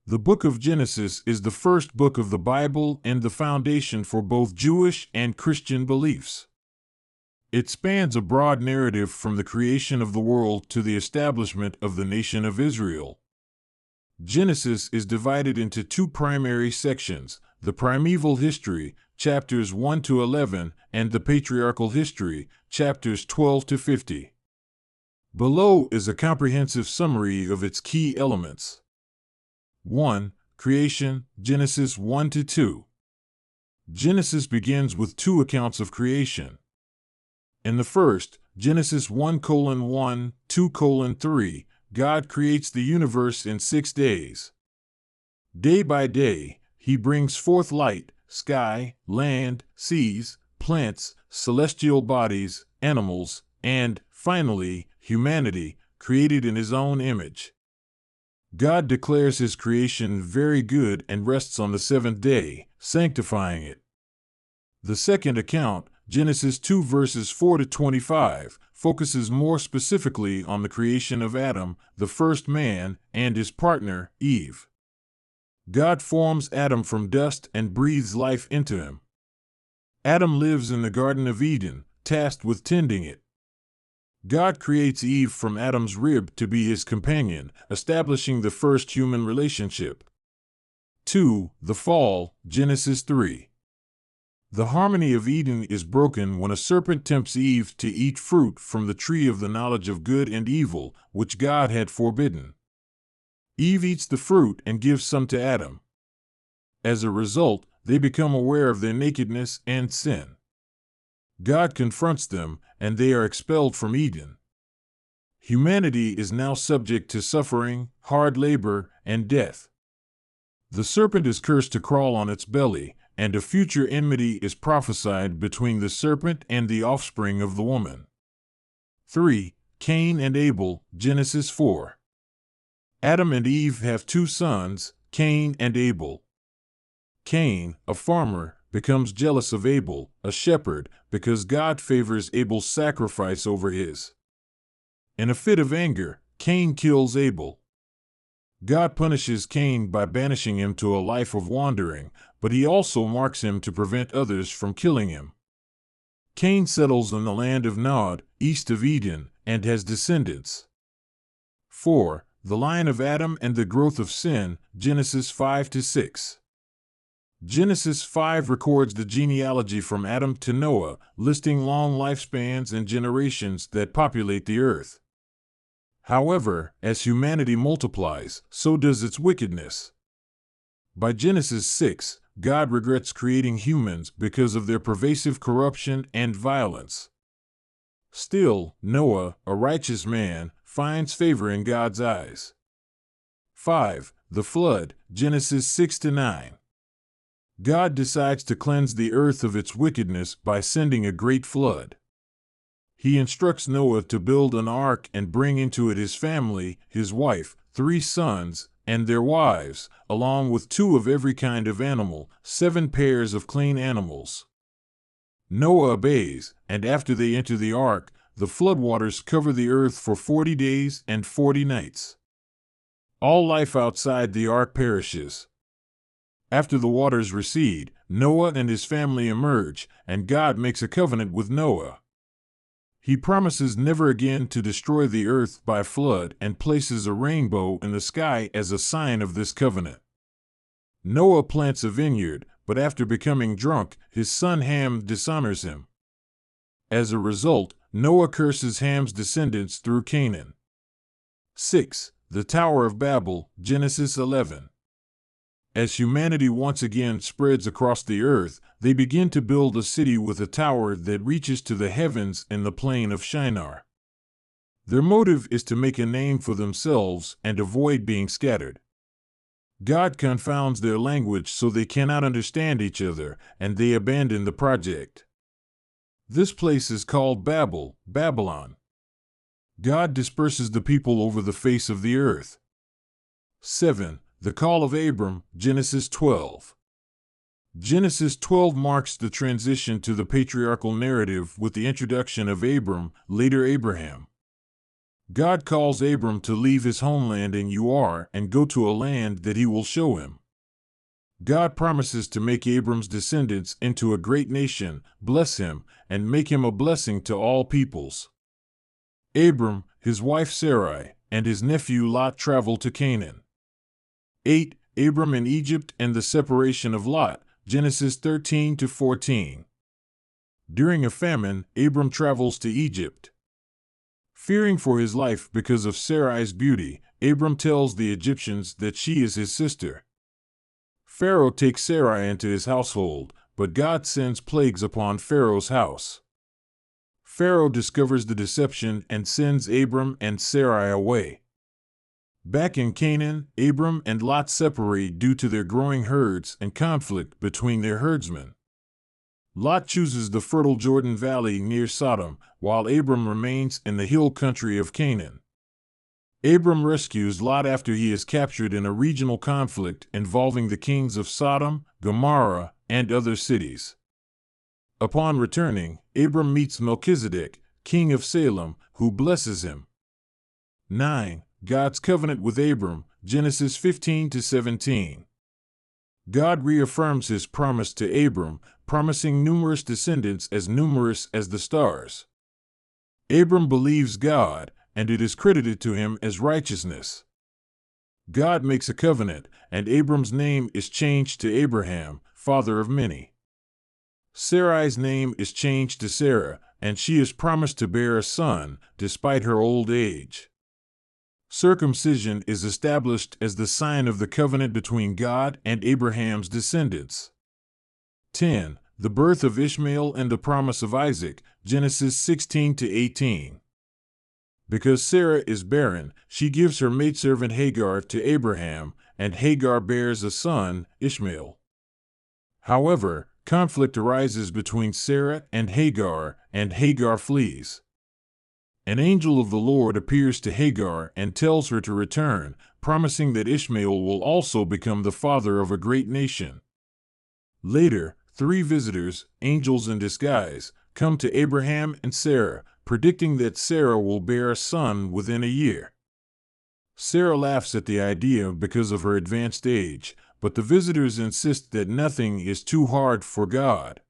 The book of Genesis is the first book of the Bible and the foundation for both Jewish and Christian beliefs. It spans a broad narrative from the creation of the world to the establishment of the nation of Israel. Genesis is divided into two primary sections: the primeval history, chapters 1 to 11, and the patriarchal history, chapters 12 to 50. Below is a comprehensive summary of its key elements. 1. Creation, Genesis 1 to 2. Genesis begins with two accounts of creation. In the first, Genesis 1:1, 2:3, God creates the universe in 6 days. Day by day, He brings forth light, sky, land, seas, plants, celestial bodies, animals, and, finally, humanity, created in His own image. God declares His creation very good and rests on the seventh day, sanctifying it. The second account, Genesis 2 verses 4 to 25, focuses more specifically on the creation of Adam, the first man, and his partner, Eve. God forms Adam from dust and breathes life into him. Adam lives in the Garden of Eden, tasked with tending it. God creates Eve from Adam's rib to be his companion, establishing the first human relationship. 2. The fall, Genesis 3. The harmony of Eden is broken when a serpent tempts Eve to eat fruit from the tree of the knowledge of good and evil, which God had forbidden. Eve eats the fruit and gives some to Adam. As a result, they become aware of their nakedness and sin. God confronts them, and they are expelled from Eden. Humanity is now subject to suffering, hard labor, and death. The serpent is cursed to crawl on its belly, and a future enmity is prophesied between the serpent and the offspring of the woman. 3. Cain and Abel, Genesis 4. Adam and Eve have two sons, Cain and Abel. Cain, a farmer, becomes jealous of Abel, a shepherd, because God favors Abel's sacrifice over his. In a fit of anger, Cain kills Abel. God punishes Cain by banishing him to a life of wandering, but He also marks him to prevent others from killing him. Cain settles in the land of Nod, east of Eden, and has descendants. 4. The line of Adam and the growth of sin, Genesis 5 to 6. Genesis 5 records the genealogy from Adam to Noah, listing long lifespans and generations that populate the earth. However, as humanity multiplies, so does its wickedness. By Genesis 6, God regrets creating humans because of their pervasive corruption and violence. Still, Noah, a righteous man, finds favor in God's eyes. 5. The flood, Genesis 6 to 9. God decides to cleanse the earth of its wickedness by sending a great flood. He instructs Noah to build an ark and bring into it his family, his wife, 3 sons, and their wives, along with 2 of every kind of animal, 7 pairs of clean animals. Noah obeys, and after they enter the ark, the floodwaters cover the earth for 40 days and 40 nights. All life outside the ark perishes. After the waters recede, Noah and his family emerge, and God makes a covenant with Noah. He promises never again to destroy the earth by flood and places a rainbow in the sky as a sign of this covenant. Noah plants a vineyard, but after becoming drunk, his son Ham dishonors him. As a result, Noah curses Ham's descendants through Canaan. 6. The Tower of Babel, Genesis 11. As humanity once again spreads across the earth, they begin to build a city with a tower that reaches to the heavens in the plain of Shinar. Their motive is to make a name for themselves and avoid being scattered. God confounds their language so they cannot understand each other, and they abandon the project. This place is called Babel, Babylon. God disperses the people over the face of the earth. 7. The call of Abram, Genesis 12. Genesis 12 marks the transition to the patriarchal narrative with the introduction of Abram, later Abraham. God calls Abram to leave his homeland in Ur and go to a land that he will show him. God promises to make Abram's descendants into a great nation, bless him, and make him a blessing to all peoples. Abram, his wife Sarai, and his nephew Lot travel to Canaan. 8. Abram in Egypt and the separation of Lot, Genesis 13-14. During a famine, Abram travels to Egypt. Fearing for his life because of Sarai's beauty, Abram tells the Egyptians that she is his sister. Pharaoh takes Sarai into his household, but God sends plagues upon Pharaoh's house. Pharaoh discovers the deception and sends Abram and Sarai away. Back in Canaan, Abram and Lot separate due to their growing herds and conflict between their herdsmen. Lot chooses the fertile Jordan Valley near Sodom, while Abram remains in the hill country of Canaan. Abram rescues Lot after he is captured in a regional conflict involving the kings of Sodom, Gomorrah, and other cities. Upon returning, Abram meets Melchizedek, king of Salem, who blesses him. 9. God's covenant with Abram, Genesis 15-17. God reaffirms his promise to Abram, promising numerous descendants as numerous as the stars. Abram believes God, and it is credited to him as righteousness. God makes a covenant, and Abram's name is changed to Abraham, father of many. Sarai's name is changed to Sarah, and she is promised to bear a son, despite her old age. Circumcision is established as the sign of the covenant between God and Abraham's descendants. 10. The birth of Ishmael and the promise of Isaac, Genesis 16-18. Because Sarah is barren, she gives her maidservant Hagar to Abraham, and Hagar bears a son, Ishmael. However, conflict arises between Sarah and Hagar flees. An angel of the Lord appears to Hagar and tells her to return, promising that Ishmael will also become the father of a great nation. Later, 3 visitors, angels in disguise, come to Abraham and Sarah, predicting that Sarah will bear a son within a year. Sarah laughs at the idea because of her advanced age, but the visitors insist that nothing is too hard for God.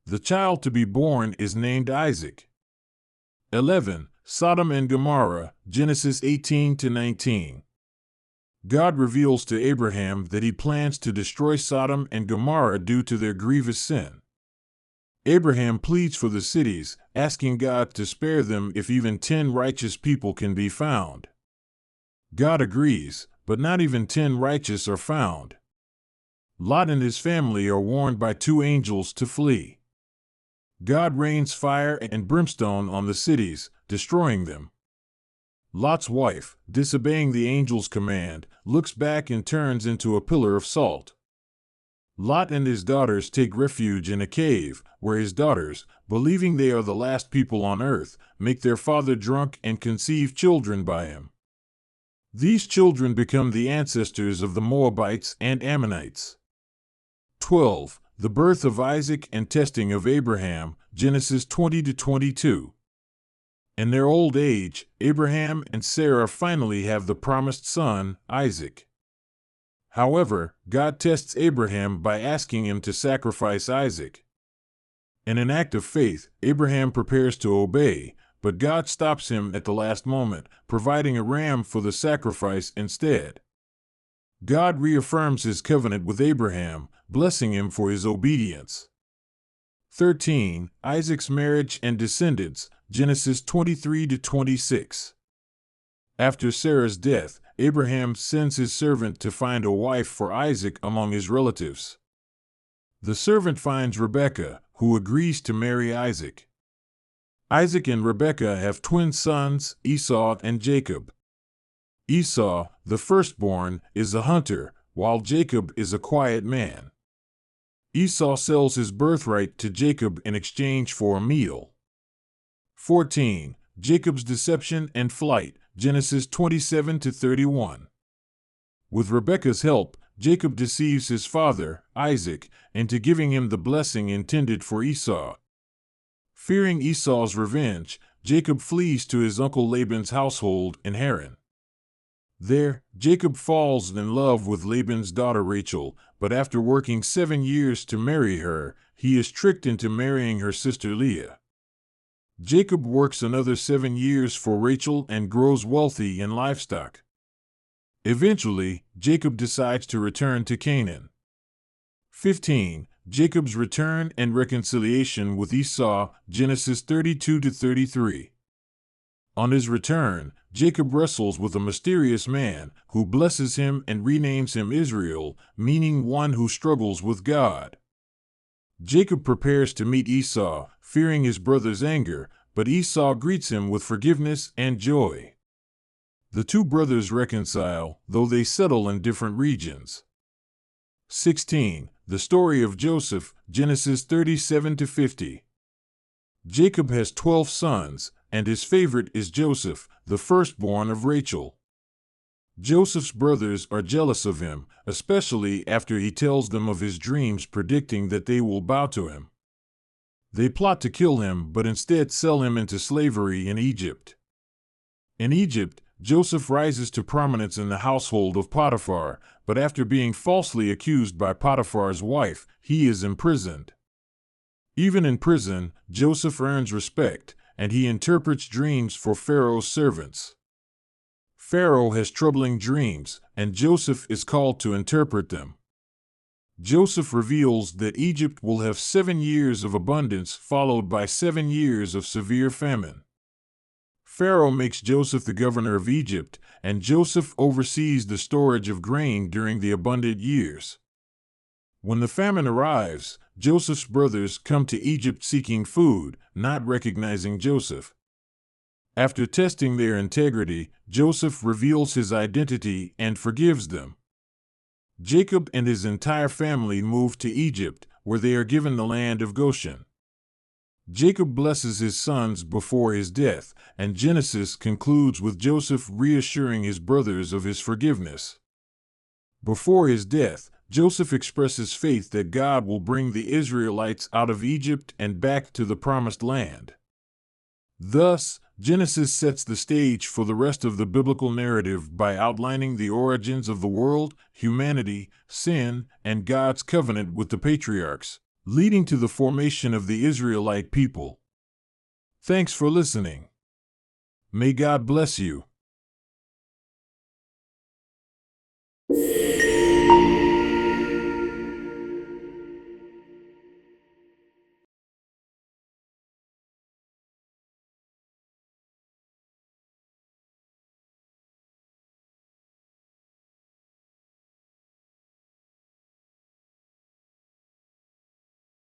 The child to be born is named Isaac. 11. Sodom and Gomorrah, Genesis 18-19. God reveals to Abraham that he plans to destroy Sodom and Gomorrah due to their grievous sin. Abraham pleads for the cities, asking God to spare them if even 10 righteous people can be found. God agrees, but not even 10 righteous are found. Lot and his family are warned by 2 angels to flee. God rains fire and brimstone on the cities, destroying them. Lot's wife, disobeying the angel's command, looks back and turns into a pillar of salt. Lot and his daughters take refuge in a cave, where his daughters, believing they are the last people on earth, make their father drunk and conceive children by him. These children become the ancestors of the Moabites and Ammonites. 12. The birth of Isaac and testing of Abraham, Genesis 20-22. In their old age, Abraham and Sarah finally have the promised son, Isaac. However, God tests Abraham by asking him to sacrifice Isaac. In an act of faith, Abraham prepares to obey, but God stops him at the last moment, providing a ram for the sacrifice instead. God reaffirms his covenant with Abraham, blessing him for his obedience. 13. Isaac's marriage and descendants, Genesis 23-26. After Sarah's death, Abraham sends his servant to find a wife for Isaac among his relatives. The servant finds Rebekah, who agrees to marry Isaac. Isaac and Rebekah have twin sons, Esau and Jacob. Esau, the firstborn, is a hunter, while Jacob is a quiet man. Esau sells his birthright to Jacob in exchange for a meal. 14. Jacob's deception and flight, Genesis 27-31. With Rebekah's help, Jacob deceives his father, Isaac, into giving him the blessing intended for Esau. Fearing Esau's revenge, Jacob flees to his uncle Laban's household in Haran. There, Jacob falls in love with Laban's daughter Rachel, but after working 7 years to marry her, he is tricked into marrying her sister Leah. Jacob works another 7 years for Rachel and grows wealthy in livestock. Eventually, Jacob decides to return to Canaan. 15. Jacob's return and reconciliation with Esau, Genesis 32-33. On his return, Jacob wrestles with a mysterious man who blesses him and renames him Israel, meaning one who struggles with God. Jacob prepares to meet Esau, fearing his brother's anger, but Esau greets him with forgiveness and joy. The two brothers reconcile, though they settle in different regions. 16. The story of Joseph, Genesis 37-50. Jacob has 12 sons, and his favorite is Joseph, the firstborn of Rachel. Joseph's brothers are jealous of him, especially after he tells them of his dreams predicting that they will bow to him. They plot to kill him, but instead sell him into slavery in Egypt. In Egypt, Joseph rises to prominence in the household of Potiphar, but after being falsely accused by Potiphar's wife, he is imprisoned. Even in prison, Joseph earns respect, and he interprets dreams for Pharaoh's servants. Pharaoh has troubling dreams, and Joseph is called to interpret them. Joseph reveals that Egypt will have 7 years of abundance followed by 7 years of severe famine. Pharaoh makes Joseph the governor of Egypt, and Joseph oversees the storage of grain during the abundant years. When the famine arrives, Joseph's brothers come to Egypt seeking food, not recognizing Joseph. After testing their integrity, Joseph reveals his identity and forgives them. Jacob and his entire family move to Egypt, where they are given the land of Goshen. Jacob blesses his sons before his death, and Genesis concludes with Joseph reassuring his brothers of his forgiveness. Before his death, Joseph expresses faith that God will bring the Israelites out of Egypt and back to the promised land. Thus, Genesis sets the stage for the rest of the biblical narrative by outlining the origins of the world, humanity, sin, and God's covenant with the patriarchs, leading to the formation of the Israelite people. Thanks for listening. May God bless you.